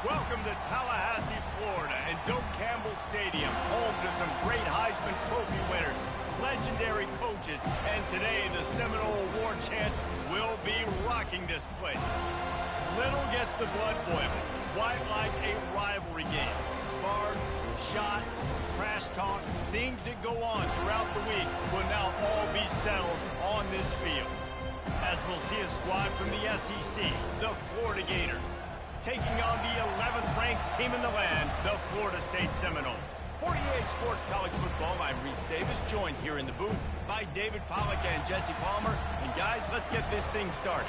Welcome to Tallahassee, Florida, and Doak Campbell Stadium, home to some great Heisman Trophy winners, legendary coaches, and today the Seminole Award chant will be rocking this place. Little gets the blood boiling, quite like a rivalry game. Barbs, shots, trash talk, things that go on throughout the week will now all be settled on this field. As we'll see a squad from the SEC, the Florida Gators, taking on the 11th ranked team in the land, the Florida State Seminoles. For EA Sports College Football, I'm Reese Davis, joined here in the booth by David Pollack and Jesse Palmer. And guys, let's get this thing started.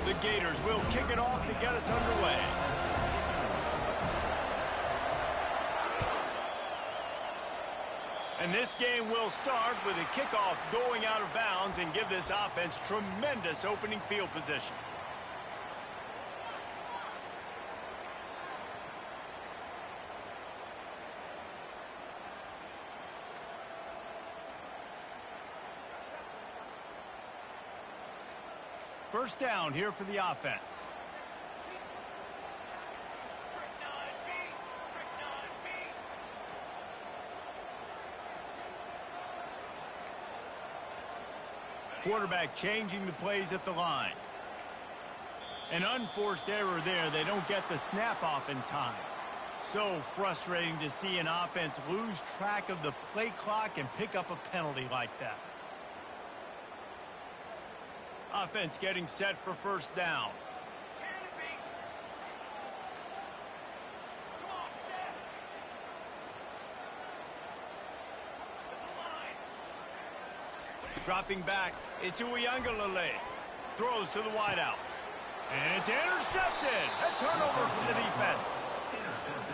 The Gators will kick it off to get us underway. And this game will start with a kickoff going out of bounds and give this offense tremendous opening field position. First down here for the offense. Quarterback changing the plays at the line. An unforced error there. They don't get the snap off in time. So frustrating to see an offense lose track of the play clock and pick up a penalty like that. Offense getting set for first down. Dropping back, it's Uiagalelei. Throws to the wideout. And it's intercepted. A turnover from the defense.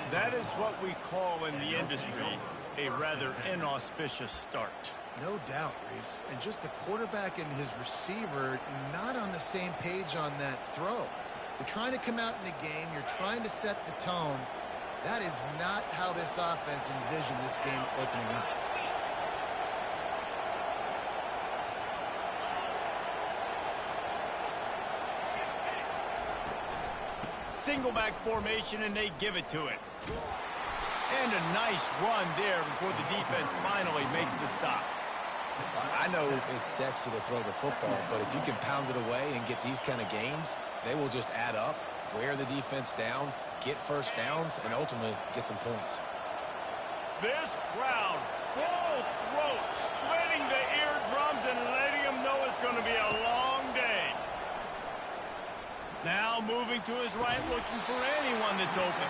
That is what we call in the industry a rather inauspicious start. No doubt, Reese. And just the quarterback and his receiver not on the same page on that throw. You're trying to come out in the game. You're trying to set the tone. That is not how this offense envisioned this game opening up. Single back formation, and they give it to it. And a nice run there before the defense finally makes the stop. I know it's sexy to throw the football, but if you can pound it away and get these kind of gains, they will just add up, wear the defense down, get first downs, and ultimately get some points. This crowd, full throat, splitting the eardrums and letting them know it's going to be a long day. Now moving to his right, looking for anyone that's open.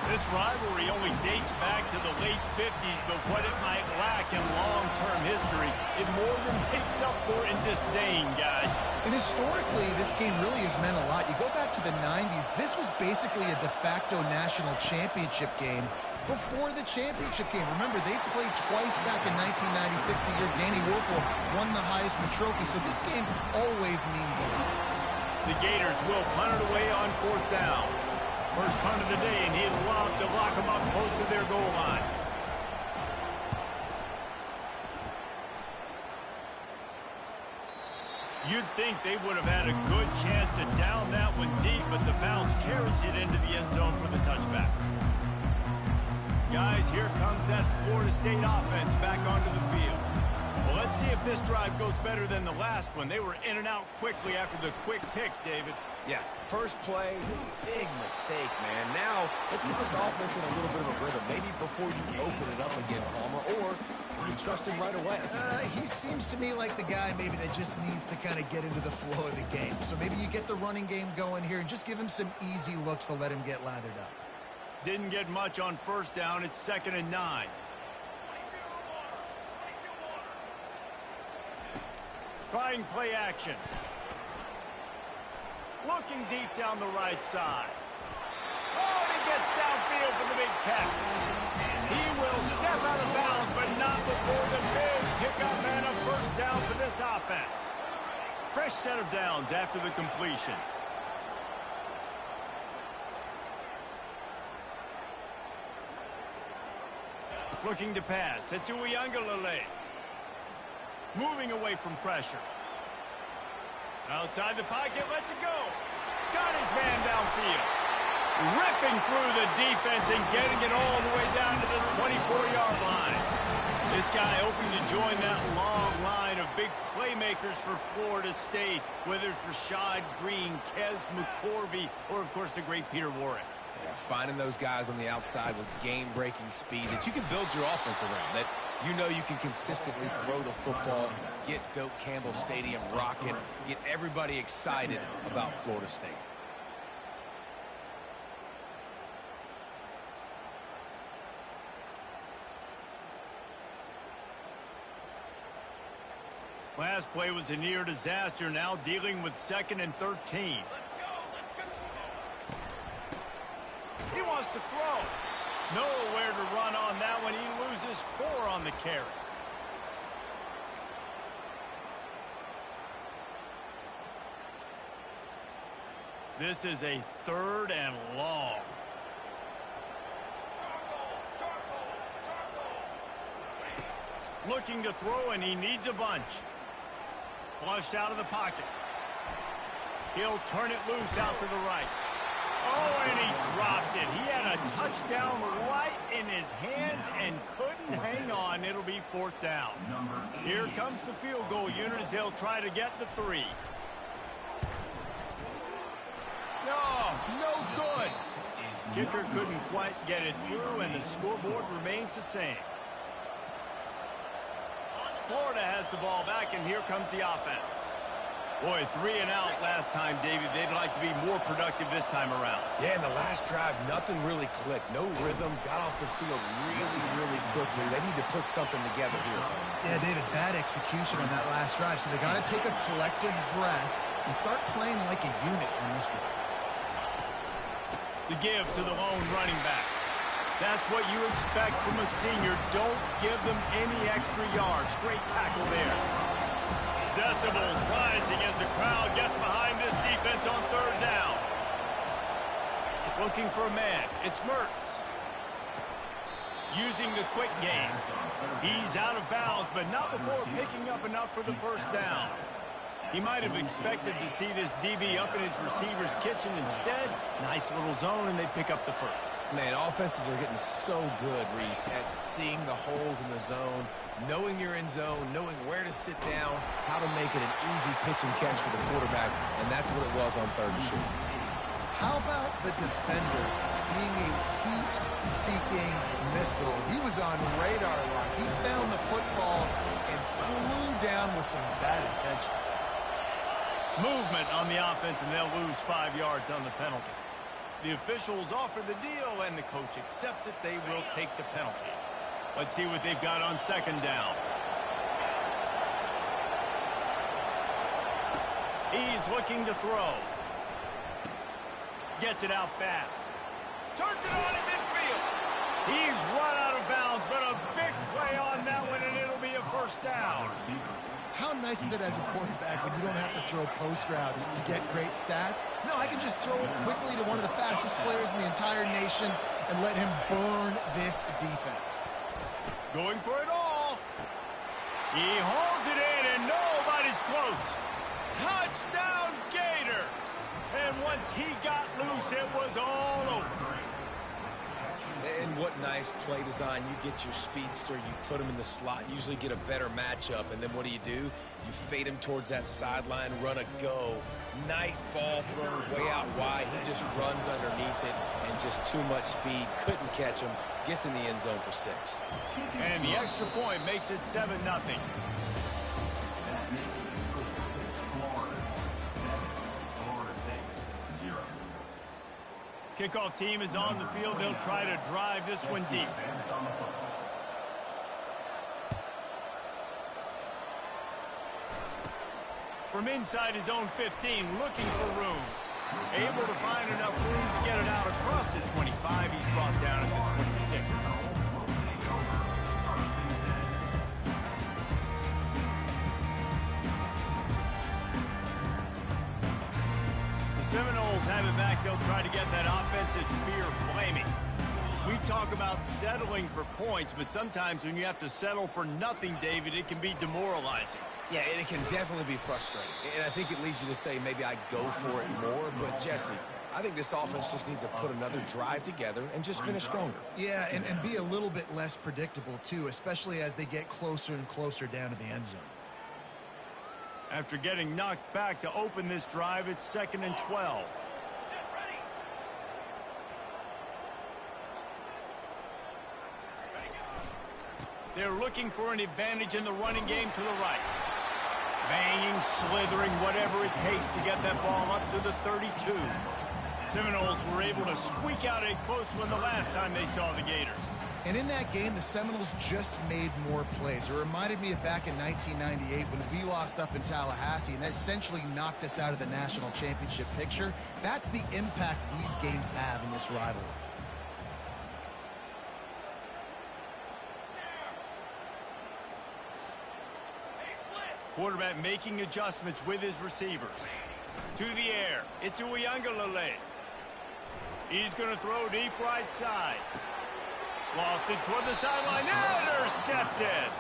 This rivalry only dates back to the late 50s, but what it might lack in long-term history, it more than makes up for in disdain, guys. And historically, this game really has meant a lot. You go back to the 90s, this was basically a de facto national championship game before the championship game. Remember, they played twice back in 1996, the year Danny Wuerffel won the Heisman Trophy, so this game always means a lot. The Gators will punt it away on fourth down. First punt of the day, and he'd love to lock them up close to their goal line. You'd think they would have had a good chance to down that one deep, but the bounce carries it into the end zone for the touchback. Guys, here comes that Florida State offense back onto the field. Well, let's see if this drive goes better than the last one. They were in and out quickly after the quick pick, David. Yeah, first play, big mistake, man. Now, let's get this offense in a little bit of a rhythm. Maybe before you open it up again, Palmer, or do you trust him right away? He seems to me like the guy maybe that just needs to kind of get into the flow of the game. So maybe you get the running game going here and just give him some easy looks to let him get lathered up. Didn't get much on first down. It's 2nd and 9. Trying play action. Looking deep down the right side. Oh, he gets downfield for the big catch. He will step out of bounds, but not before the big pickup and a first down for this offense. Fresh set of downs after the completion. Looking to pass. It's Uiagalelei. Moving away from pressure. Outside the pocket, lets it go. Got his man downfield. Ripping through the defense and getting it all the way down to the 24-yard line. This guy hoping to join that long line of big playmakers for Florida State, whether it's Rashad Green, Kez McCorvey, or, of course, the great Peter Warrick. Yeah, finding those guys on the outside with game-breaking speed that you can build your offense around, that you know you can consistently throw the football, get Doak Campbell Stadium rocking, get everybody excited about Florida State. Last play was a near disaster, now dealing with 2nd and 13. He wants to throw. Nowhere to run on that one. He loses 4 on the carry. This is a 3rd and long. Looking to throw, and he needs a bunch. Flushed out of the pocket. He'll turn it loose out to the right. Oh, and he dropped it. He had a touchdown right in his hands and couldn't hang on. It'll be 4th down. Here comes the field goal unit as they'll try to get the 3. No good. Kicker couldn't quite get it through, and the scoreboard remains the same. Florida has the ball back, and here comes the offense. Boy, 3 and out last time, David. They'd like to be more productive this time around. Yeah, in the last drive, nothing really clicked. No rhythm. Got off the field really quickly. They need to put something together here. Yeah, David, bad execution on that last drive. So they got to take a collective breath and start playing like a unit on this one. The give to the lone running back. That's what you expect from a senior. Don't give them any extra yards. Great tackle there. Decibels rising as the crowd gets behind this defense on 3rd down. Looking for a man. It's Mertz. Using the quick game. He's out of bounds, but not before picking up enough for the 1st down. He might have expected to see this DB up in his receiver's kitchen. Instead, nice little zone, and they pick up the 1st. Man, offenses are getting so good, Reese, at seeing the holes in the zone, knowing you're in zone, knowing where to sit down, how to make it an easy pitch and catch for the quarterback, and that's what it was on 3rd and short. How about the defender being a heat-seeking missile? He was on radar lock. He found the football and flew down with some bad intentions. Movement on the offense, and they'll lose 5 yards on the penalty. The officials offer the deal, and the coach accepts it. They will take the penalty. Let's see what they've got on 2nd down. He's looking to throw. Gets it out fast. Turns it on in midfield. He's run out of bounds, but a big play on that one, and it'll be a 1st down. How nice is it as a quarterback when you don't have to throw post routes to get great stats? No, I can just throw it quickly to one of the fastest players in the entire nation and let him burn this defense. Going for it all. He holds it in, and nobody's close. Touchdown, Gators! And once he got loose, it was all over. And what nice play design. You get your speedster, you put him in the slot, usually get a better matchup, and then what do? You fade him towards that sideline, run a go. Nice ball thrown way out wide. He just runs underneath it, and just too much speed. Couldn't catch him. Gets in the end zone for 6. And the extra point makes it 7-0. Kickoff team is on the field. They'll try to drive this one deep. From inside his own 15, looking for room. Able to find enough room to get it out across the 25. He's brought down at the 26. Seminoles have it back. They'll try to get that offensive spear flaming. We talk about settling for points, but sometimes when you have to settle for nothing, David, it can be demoralizing. Yeah, and it can definitely be frustrating. And I think it leads you to say maybe I go for it more. But, Jesse, I think this offense just needs to put another drive together and just finish stronger. Yeah, and be a little bit less predictable, too, especially as they get closer and closer down to the end zone. After getting knocked back to open this drive, it's 2nd and 12. They're looking for an advantage in the running game to the right. Banging, slithering, whatever it takes to get that ball up to the 32. Seminoles were able to squeak out a close one the last time they saw the Gators. And in that game, the Seminoles just made more plays. It reminded me of back in 1998 when we lost up in Tallahassee and that essentially knocked us out of the national championship picture. That's the impact these games have in this rivalry. Quarterback making adjustments with his receivers. To the air. It's Uiagalelei. He's going to throw deep right side. Lofted toward the sideline. Intercepted.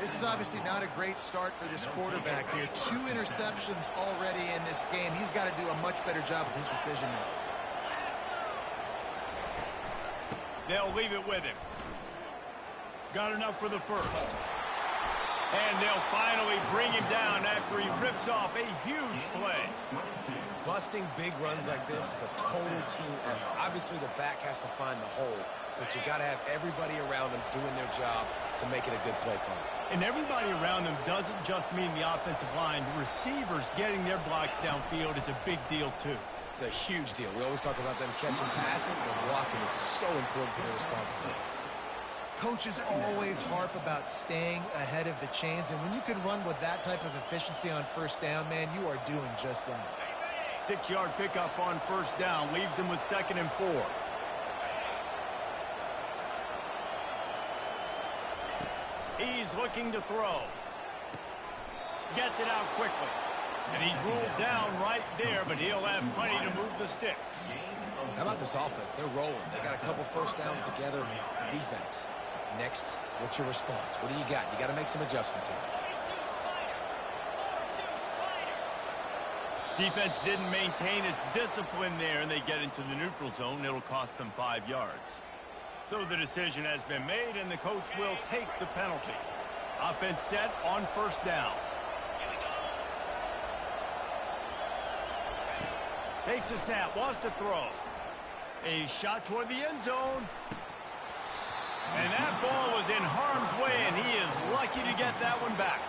This is obviously not a great start for this quarterback here. 2 interceptions already in this game. He's got to do a much better job with his decision making. They'll leave it with him. Got enough for the first. And they'll finally bring him down after he rips off a huge play. Busting big runs like this is a total team effort. Obviously, the back has to find the hole, but you got to have everybody around them doing their job to make it a good play call. And everybody around them doesn't just mean the offensive line. The receivers getting their blocks downfield is a big deal, too. It's a huge deal. We always talk about them catching passes, but blocking is so important for their responsibilities. Coaches always harp about staying ahead of the chains, and when you can run with that type of efficiency on first down, man, you are doing just that. 6-yard pickup on first down leaves them with 2nd and 4. He's looking to throw. Gets it out quickly. And he's ruled down right there, but he'll have plenty to move the sticks. How about this offense? They're rolling. They got a couple first downs together. Defense. Next, what's your response? What do you got? You got to make some adjustments here. Defense didn't maintain its discipline there, and they get into the neutral zone. It'll cost them 5 yards. So the decision has been made, and the coach will take the penalty. Offense set on first down. Takes a snap, wants to throw. A shot toward the end zone. And that ball was in harm's way, and he is lucky to get that one back.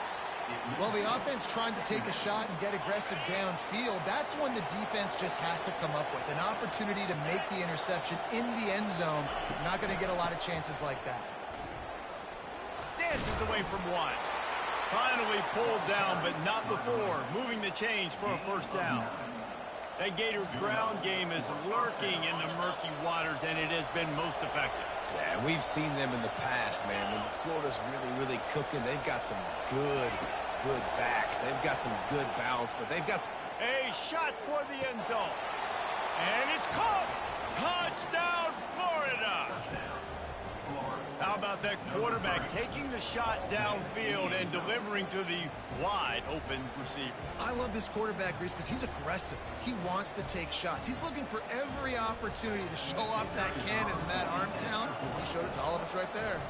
Well, the offense trying to take a shot and get aggressive downfield, that's when the defense just has to come up with an opportunity to make the interception in the end zone. You're not going to get a lot of chances like that. Dances away from one. Finally pulled down, but not before moving the chains for a first down. That Gator ground game is lurking in the murky waters, and it has been most effective. Yeah, we've seen them in the past, man. When Florida's really, really cooking, they've got some good backs. They've got some good balance, but they've got some... A shot toward the end zone. And it's caught. Touchdown, Florida. How about that quarterback taking the shot downfield and delivering to the wide open receiver? I love this quarterback, Reese, because he's aggressive. He wants to take shots. He's looking for every opportunity to show off that cannon and that arm talent. He showed it to all of us right there.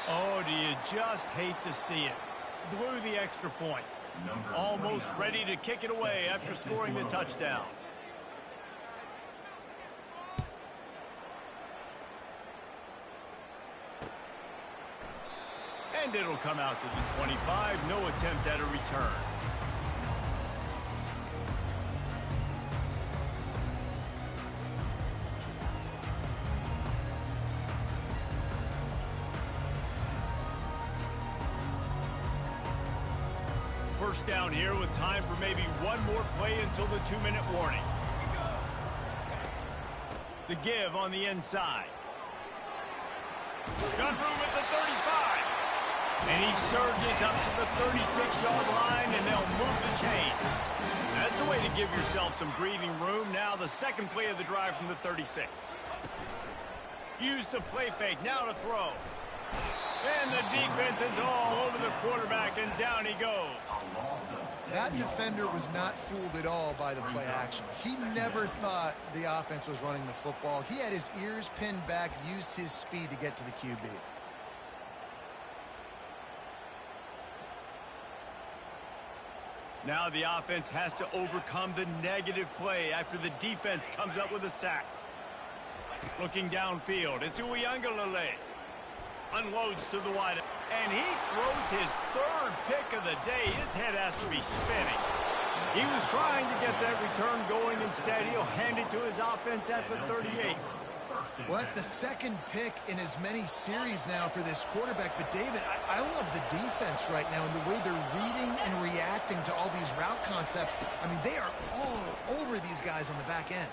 Oh, do you just hate to see it? Blew the extra point. Almost ready to kick it away after scoring the touchdown. And it'll come out to the 25. No attempt at a return. First down here with time for maybe one more play until the 2-minute warning. The give on the inside. Got room at the 35. And he surges up to the 36-yard line, and they'll move the chain. That's a way to give yourself some breathing room. Now the second play of the drive from the 36. Use the play fake. Now to throw. And the defense is all over the quarterback, and down he goes. That defender was not fooled at all by the play action. He never thought the offense was running the football. He had his ears pinned back, used his speed to get to the QB. Now the offense has to overcome the negative play after the defense comes up with a sack. Looking downfield, it's Uiagalelei. Unloads to the wide, and he throws his third pick of the day. His head has to be spinning. He was trying to get that return going. Instead, he'll hand it to his offense at the 38. Well, that's the second pick in as many series now for this quarterback. But, David, I love the defense right now and the way they're reading and reacting to all these route concepts. I mean, they are all over these guys on the back end.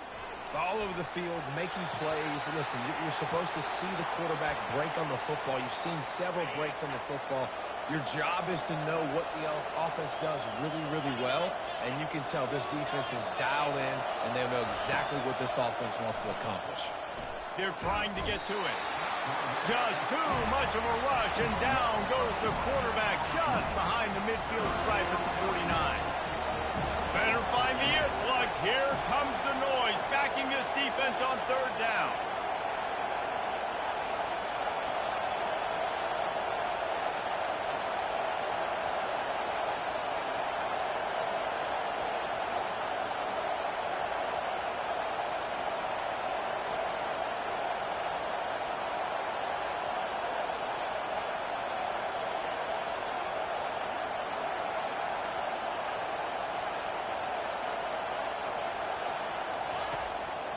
All over the field, making plays. Listen, you're supposed to see the quarterback break on the football. You've seen several breaks on the football. Your job is to know what the offense does really, really well, and you can tell this defense is dialed in, and they know exactly what this offense wants to accomplish. They're trying to get to it. Just too much of a rush, and down goes the quarterback just behind the midfield stripe at the 49. Better find the earplugs. Here comes the noise, backing this defense on third down.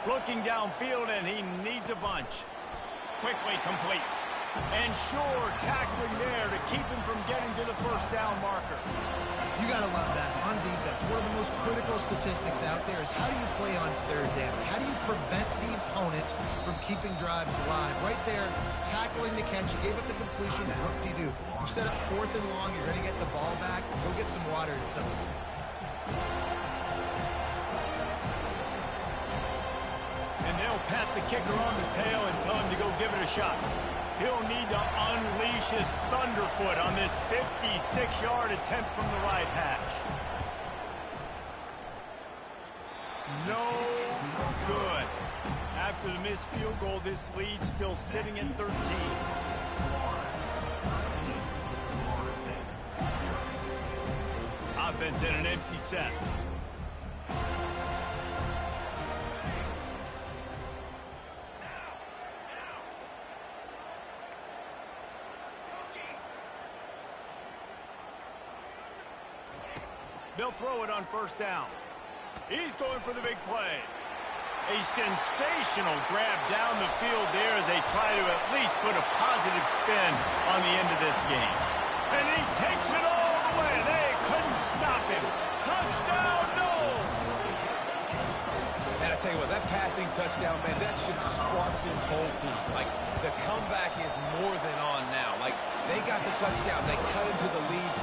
Looking downfield, and he needs a bunch. Quickly complete. And sure tackling there to keep him from getting to the first down marker. You got to love that on defense. One of the most critical statistics out there is how do you play on third down? How do you prevent the opponent from keeping drives alive? Right there, tackling the catch. You gave up the completion. What do you do? You set up fourth and long. You're going to get the ball back. Go get some water and something. And they'll pat the kicker on the tail and tell him to go give it a shot. He'll need to unleash his thunderfoot on this 56-yard attempt from the right hash. No good. After the missed field goal, this lead still sitting at 13. Offense in an empty set. They'll throw it on first down. He's going for the big play. A sensational grab down the field there as they try to at least put a positive spin on the end of this game. And he takes it all the way. They couldn't stop him. Touchdown, no! And I tell you what, that passing touchdown, man, that should spark this whole team. Like, the comeback is more than on now. Like, they got the touchdown. They cut into the lead.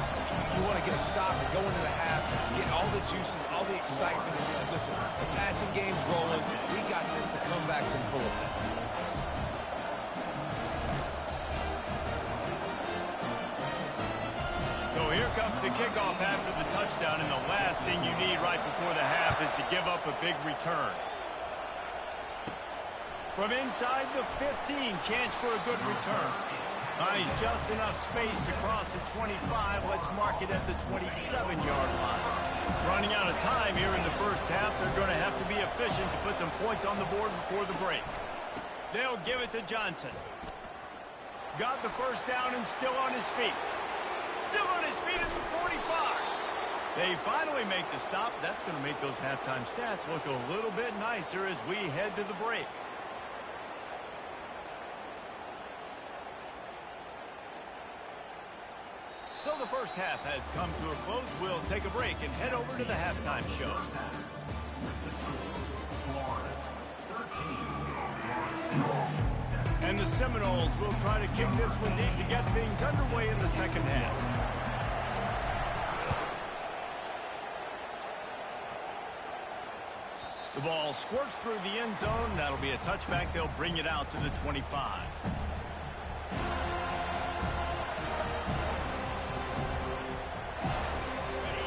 You want to get a stop and go into the half, get all the juices, all the excitement. And listen, the passing game's rolling. We got this. The comeback's in full effect. So here comes the kickoff after the touchdown, and the last thing you need right before the half is to give up a big return. From inside the 15, chance for a good return. He's just enough space to cross the 25. Let's mark it at the 27-yard line. Running out of time here in the first half. They're going to have to be efficient to put some points on the board before the break. They'll give it to Johnson. Got the first down and still on his feet. Still on his feet at the 45. They finally make the stop. That's going to make those halftime stats look a little bit nicer as we head to the break. So the first half has come to a close. We'll take a break and head over to the halftime show. And the Seminoles will try to kick this one deep to get things underway in the second half. The ball squirts through the end zone. That'll be a touchback. They'll bring it out to the 25.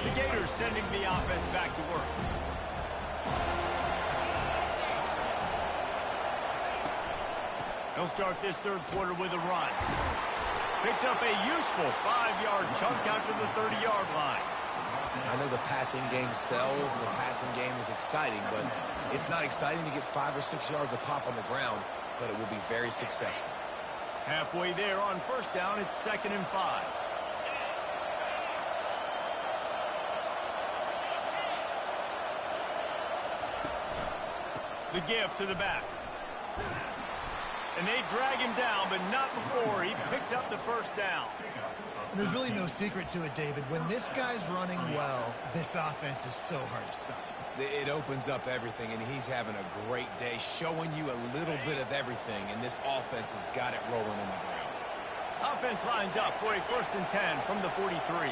The Gators sending the offense back to work. They'll start this third quarter with a run. Picks up a useful 5-yard chunk out to the 30-yard line. I know the passing game sells and the passing game is exciting, but it's not exciting to get 5 or 6 yards a pop on the ground, but it will be very successful. Halfway there on first down, it's 2nd and 5. The give to the back. And they drag him down, but not before he picks up the first down. And there's really no secret to it, David. When this guy's running well, this offense is so hard to stop. It opens up everything, and he's having a great day, showing you a little bit of everything, and this offense has got it rolling on the ground. Offense lines up for a 1st and 10 from the 43.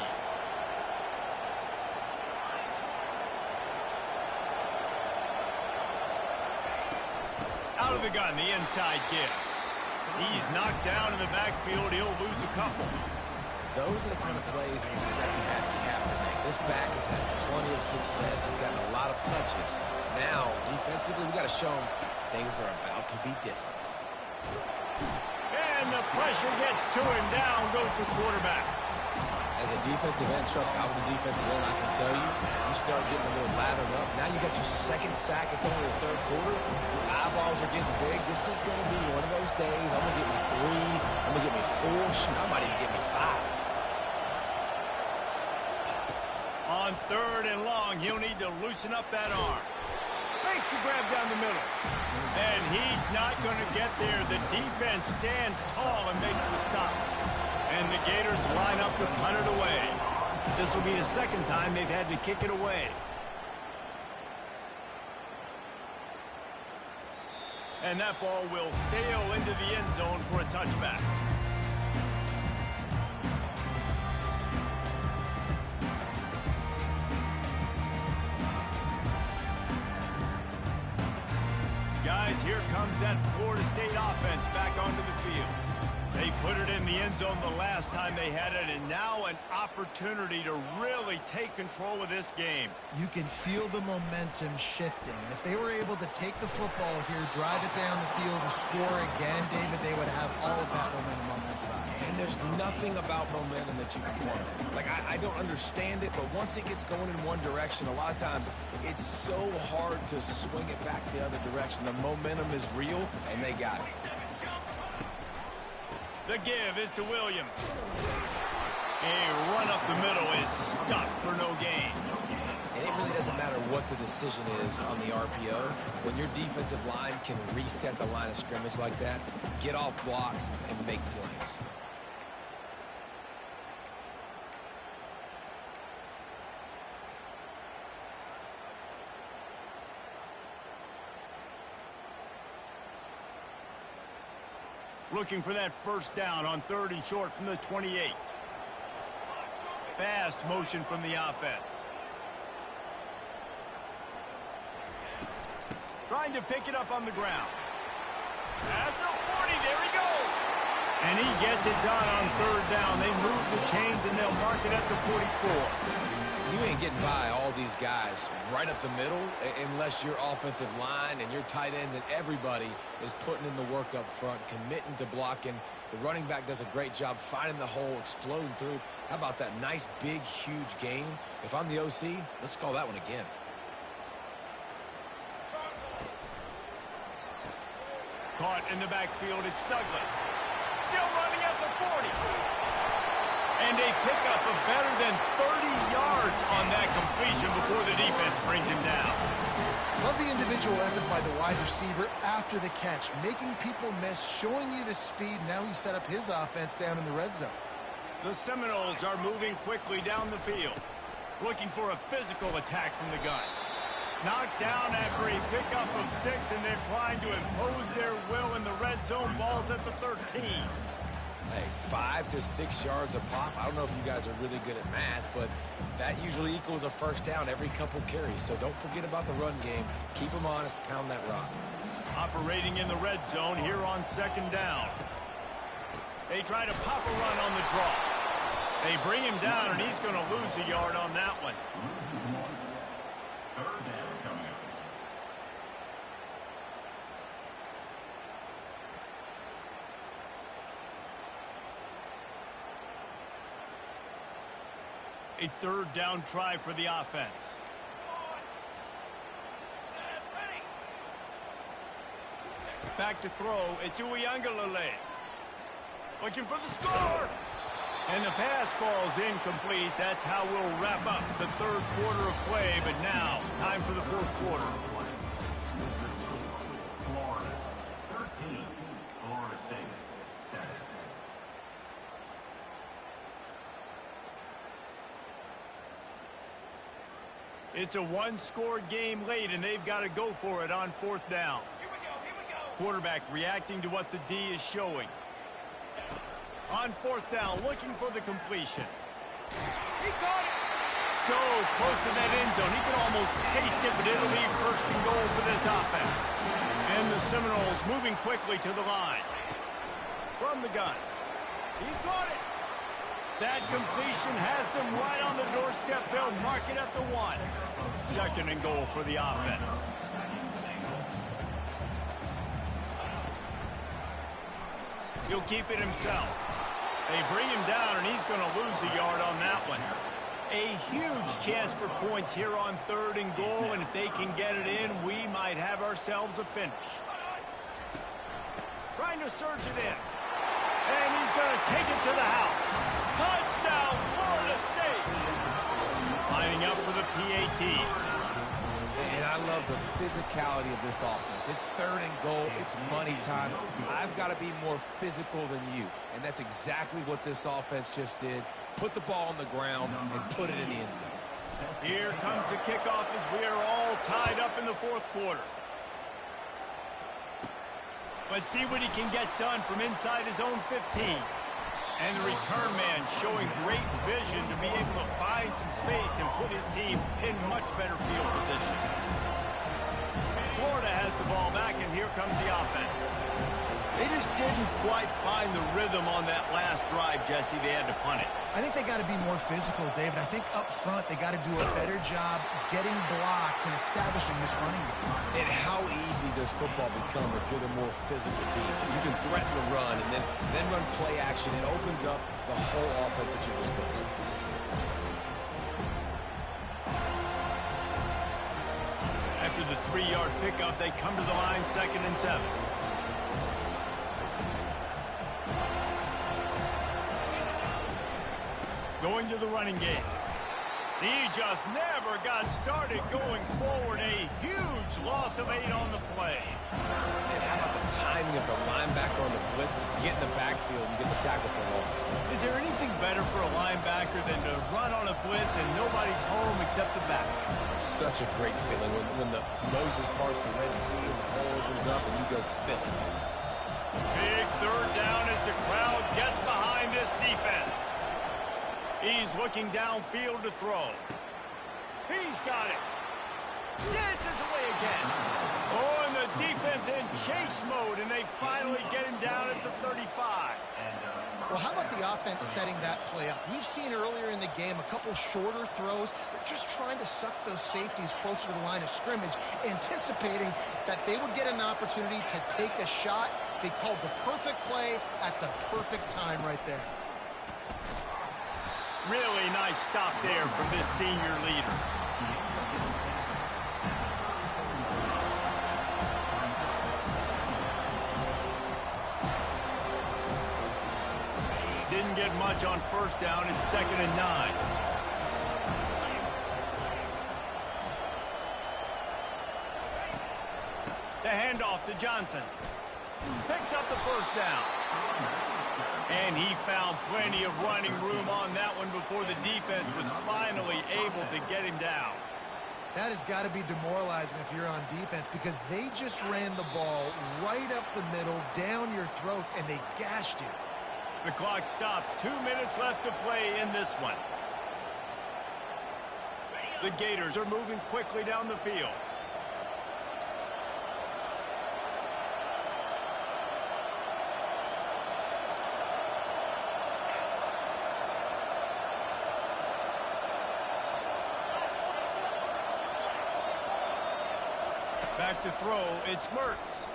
Out of the gun, the inside give. He's knocked down in the backfield. He'll lose a couple. Those are the kind of plays in the second half you have to make. This back has had plenty of success. He's gotten a lot of touches. Now, defensively, we got to show him things are about to be different. And the pressure gets to him. Down goes the quarterback. As a defensive end, trust me, I was a defensive end, I can tell you, you start getting a little lathered up. Now you got your 2nd sack. It's only the 3rd quarter. Your eyeballs are getting big. This is going to be one of those days. I'm going to get me 3. I'm going to get me 4. Shoot, I might even get me 5. On 3rd and long, he'll need to loosen up that arm. Makes the grab down the middle. And he's not going to get there. The defense stands tall and makes the stop. And the Gators line up to punt it away. This will be the 2nd time they've had to kick it away. And that ball will sail into the end zone for a touchback. Guys, here comes that Florida State offense back onto the field. They put it in the end zone the last time they had it, and now an opportunity to really take control of this game. You can feel the momentum shifting. And if they were able to take the football here, drive it down the field, and score again, David, they would have all of that momentum on their side. And there's nothing about momentum that you can quantify. Like, I don't understand it, but once it gets going in one direction, a lot of times it's so hard to swing it back the other direction. The momentum is real, and they got it. The give is to Williams. A run up the middle is stopped for no gain. And it really doesn't matter what the decision is on the RPO. When your defensive line can reset the line of scrimmage like that, get off blocks and make plays. Looking for that first down on 3rd and short from the 28. Fast motion from the offense. Trying to pick it up on the ground. At the 40, there he goes. And he gets it done on 3rd down. They move the chains and they'll mark it at the 44. You ain't getting by all these guys right up the middle unless your offensive line and your tight ends and everybody is putting in the work up front, committing to blocking. The running back does a great job finding the hole, exploding through. How about that nice, big, huge game? If I'm the OC, let's call that one again. Caught in the backfield, it's Douglas. Still running at the 40. And they pick up a better than 30 yards on that completion before the defense brings him down. Love the individual effort by the wide receiver after the catch, making people miss, showing you the speed. Now he set up his offense down in the red zone. The Seminoles are moving quickly down the field, looking for a physical attack from the gun. Knocked down after a pickup of 6, and they're trying to impose their will in the red red zone. Ball's at the 13. Hey, 5 to 6 yards a pop. I don't know if you guys are really good at math, but that usually equals a first down every couple carries. So don't forget about the run game. Keep them honest. Pound that rock. Operating in the red zone here on second down. They try to pop a run on the draw. They bring him down, and he's going to lose a yard on that one. Third down coming up. A third down try for the offense. Back to throw. It's Uiagalelei. Looking for the score. And the pass falls incomplete. That's how we'll wrap up the third quarter of play. But now, time for the fourth quarter. Florida 13, Florida State 7. It's a one-score game late, and they've got to go for it on fourth down. Here we go. Quarterback reacting to what the D is showing. On fourth down, looking for the completion. He caught it! So close to that end zone. He can almost taste it, but it'll leave first and goal for this offense. And the Seminoles moving quickly to the line. From the gun. He caught it! That completion has them right on the doorstep. They'll mark it at the 1. Second and goal for the offense. He'll keep it himself. They bring him down, and he's going to lose a yard on that one. A huge chance for points here on third and goal, and if they can get it in, we might have ourselves a finish. Trying to surge it in. And he's going to take it to the house. Touchdown, Florida State! Lining up for the PAT. And I love the physicality of this offense. It's third and goal. It's money time. I've got to be more physical than you. And that's exactly what this offense just did. Put the ball on the ground and put it in the end zone. Here comes the kickoff as we are all tied up in the fourth quarter. Let's see what he can get done from inside his own 15. And the return man showing great vision to be able to find some space and put his team in much better field position. Florida has the ball back, and here comes the offense. They just didn't quite find the rhythm on that last drive, Jesse. They had to punt it. I think they got to be more physical, David. I think up front they got to do a better job getting blocks and establishing this running game. And how easy does football become if you're the more physical team? If you can threaten the run and then run play action, it opens up the whole offense at your disposal. After the 3-yard pickup, they come to the line, 2nd and 7. Going to the running game. He just never got started going forward. A huge loss of 8 on the play. And how about the timing of the linebacker on the blitz to get in the backfield and get the tackle for loss? Is there anything better for a linebacker than to run on a blitz and nobody's home except the back? Such a great feeling when the Moses parts the Red Sea and the hole opens up and you go fill it. Big third down as the crowd gets behind this defense. He's looking downfield to throw. He's got it. Dances away again. Oh, and the defense in chase mode, and they finally get him down at the 35. Well, how about the offense setting that play up? We've seen earlier in the game a couple shorter throws. They're just trying to suck those safeties closer to the line of scrimmage, anticipating that they would get an opportunity to take a shot. They called the perfect play at the perfect time right there. Really nice stop there from this senior leader. Didn't get much on first down. It's 2nd and 9. The handoff to Johnson. Picks up the first down. And he found plenty of running room on that one before the defense was finally able to get him down. That has got to be demoralizing if you're on defense because they just ran the ball right up the middle, down your throats, and they gashed you. The clock stops. 2 minutes left to play in this one. The Gators are moving quickly down the field. Back to throw, it's Mertz.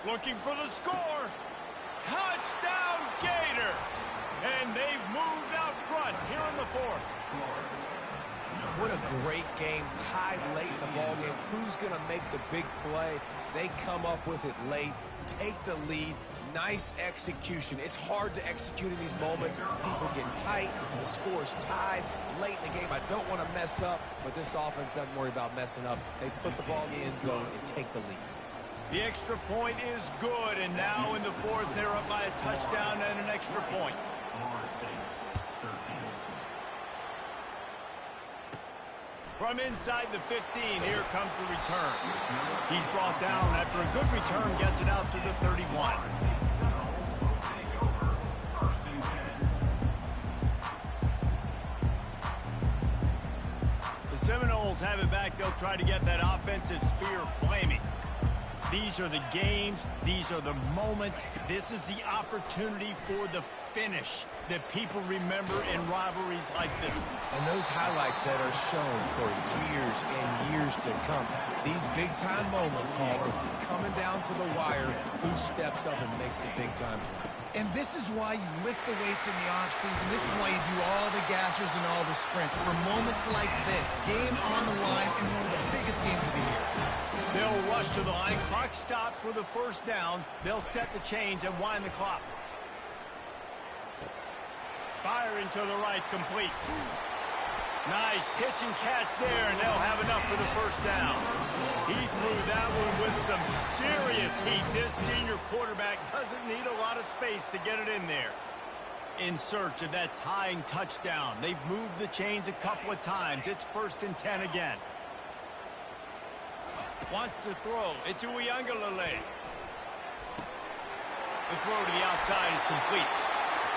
Looking for the score. Touchdown, Gator! And they've moved out front here in the fourth. What a great game, tied late in the ball game. Who's going to make the big play? They come up with it late, take the lead. Nice execution. It's hard to execute in these moments. People get tight. The score's tied late in the game. I don't want to mess up, but this offense doesn't worry about messing up. They put the ball in the end zone and take the lead. The extra point is good, and now in the fourth, they're up by a touchdown and an extra point. From inside the 15, here comes the return. He's brought down after a good return, gets it out to the 31. The Seminoles have it back. They'll try to get that offensive spear flaming. These are the games. These are the moments. This is the opportunity for the finish that people remember in rivalries like this one. And those highlights that are shown for years and years to come. These big-time moments, Paul, coming down to the wire, who steps up and makes the big-time play. And this is why you lift the weights in the offseason. This is why you do all the gassers and all the sprints. For moments like this, game on the line in one of the biggest games of the year. They'll rush to the line. Clock stopped for the first down. They'll set the chains and wind the clock. Firing to the right, complete. Nice pitch and catch there, and they'll have enough for the first down. He threw that one with some serious heat. This senior quarterback doesn't need a lot of space to get it in there. In search of that tying touchdown. They've moved the chains a couple of times. It's 1st and 10 again. Wants to throw. It's Uiagalelei. The throw to the outside is complete.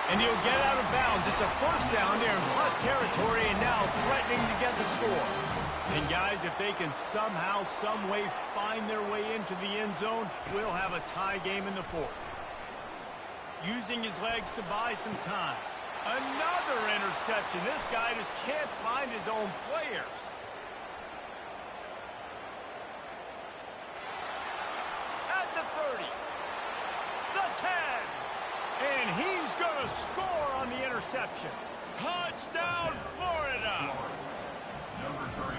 And he'll get out of bounds. It's a first down there in plus territory and now threatening to get the score. And guys, if they can somehow, some way find their way into the end zone, we'll have a tie game in the fourth. Using his legs to buy some time. Another interception. This guy just can't find his own players. At the 30. The 10. And he's going to score on the interception. Touchdown, Florida!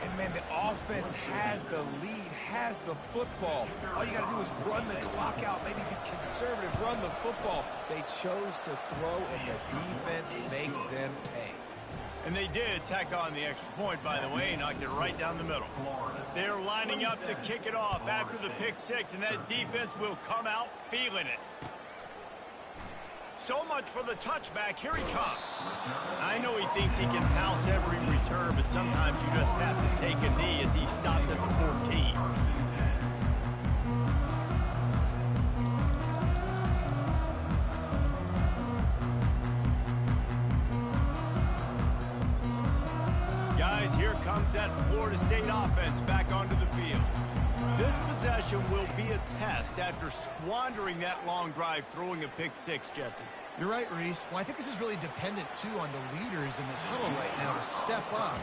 And, man, the offense has the lead, has the football. All you got to do is run the clock out, maybe be conservative, run the football. They chose to throw, and the defense makes them pay. And they did tack on the extra point, by the way, knocked it right down the middle. They're lining up to kick it off after the pick six, and that defense will come out feeling it. So much for the touchback. Here he comes. I know he thinks he can house every return, but sometimes you just have to take a knee as he stopped at the 14. Guys, here comes that Florida State offense back onto the field. This possession will be a test after squandering that long drive, throwing a pick six, Jesse. You're right, Reese. Well, I think this is really dependent, too, on the leaders in this huddle right now to step up.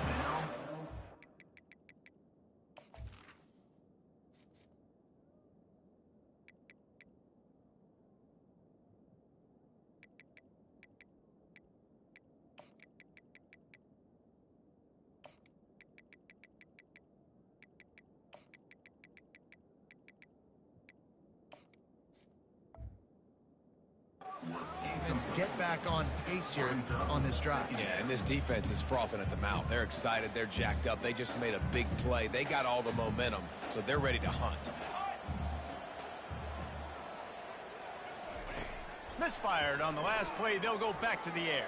Get back on pace here on this drive. Yeah, and this defense is frothing at the mouth. They're excited. They're jacked up. They just made a big play. They got all the momentum, so they're ready to hunt. Misfired on the last play. They'll go back to the air.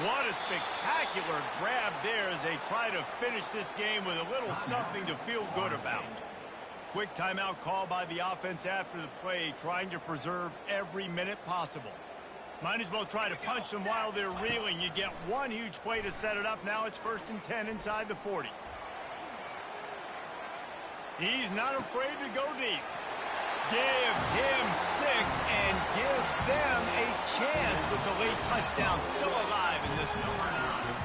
What a spectacular grab there as they try to finish this game with a little something to feel good about. Quick timeout call by the offense after the play, trying to preserve every minute possible. Might as well try to punch them while they're reeling. You get one huge play to set it up. Now it's 1st and 10 inside the 40. He's not afraid to go deep. Give him 6 and give them a chance with the late touchdown still alive in this one.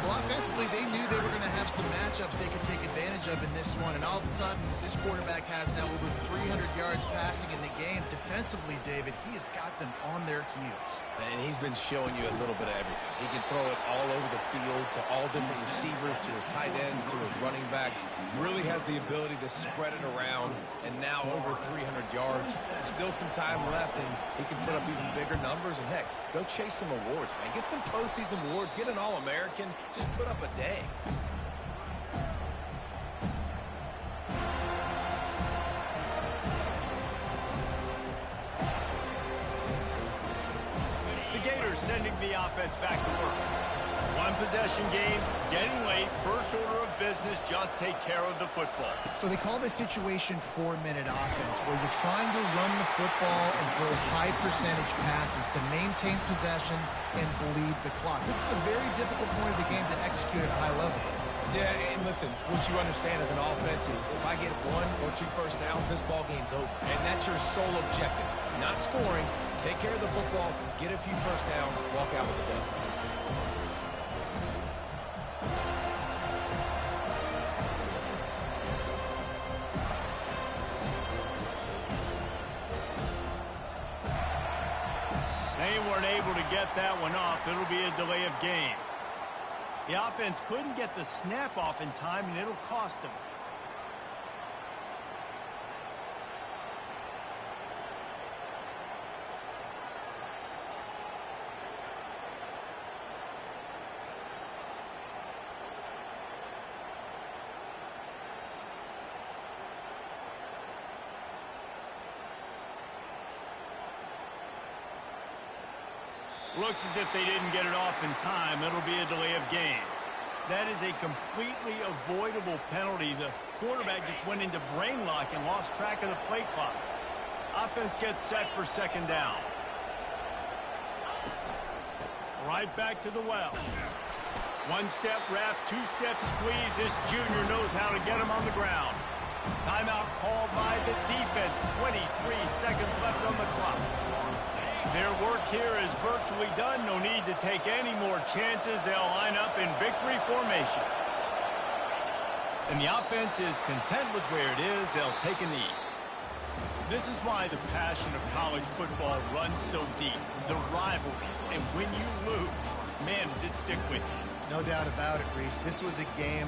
Well, offensively, they knew they were going to have some matchups they could take advantage of in this one, and all of a sudden, this quarterback has now over 300 yards passing in the game. Defensively, David, he has got them on their heels. And he's been showing you a little bit of everything. He can throw it all over the field to all different receivers, to his tight ends, to his running backs. Really has the ability to spread it around, and now over 300 yards. Still some time left, and he can put up even bigger numbers. And, heck, go chase some awards, man. Get some postseason awards. Get an All-American. Just put up a day. The Gators sending the offense back to work. One possession game, getting late, first order of business, just take care of the football. So they call this situation 4-minute offense, where you're trying to run the football and throw high percentage passes to maintain possession and bleed the clock. This is a very difficult point of the game to execute at a high level. Yeah, and listen, what you understand as an offense is if I get 1 or 2 first downs, this ball game's over. And that's your sole objective. Not scoring, take care of the football, get a few first downs, walk out with a dub. They weren't able to get that one off. It'll be a delay of game. The offense couldn't get the snap off in time, and it'll cost them. Looks as if they didn't get it off in time. It'll be a delay of game. That is a completely avoidable penalty. The quarterback just went into brain lock and lost track of the play clock. Offense gets set for 2nd down. Right back to the well. 1-step wrap, 2-step squeeze. This junior knows how to get him on the ground. Timeout called by the defense. 23 seconds left on the clock. Their work here is virtually done. No need to take any more chances. They'll line up in victory formation. And the offense is content with where it is. They'll take a knee. This is why the passion of college football runs so deep. The rivalries. And when you lose, man, does it stick with you. No doubt about it, Reese. This was a game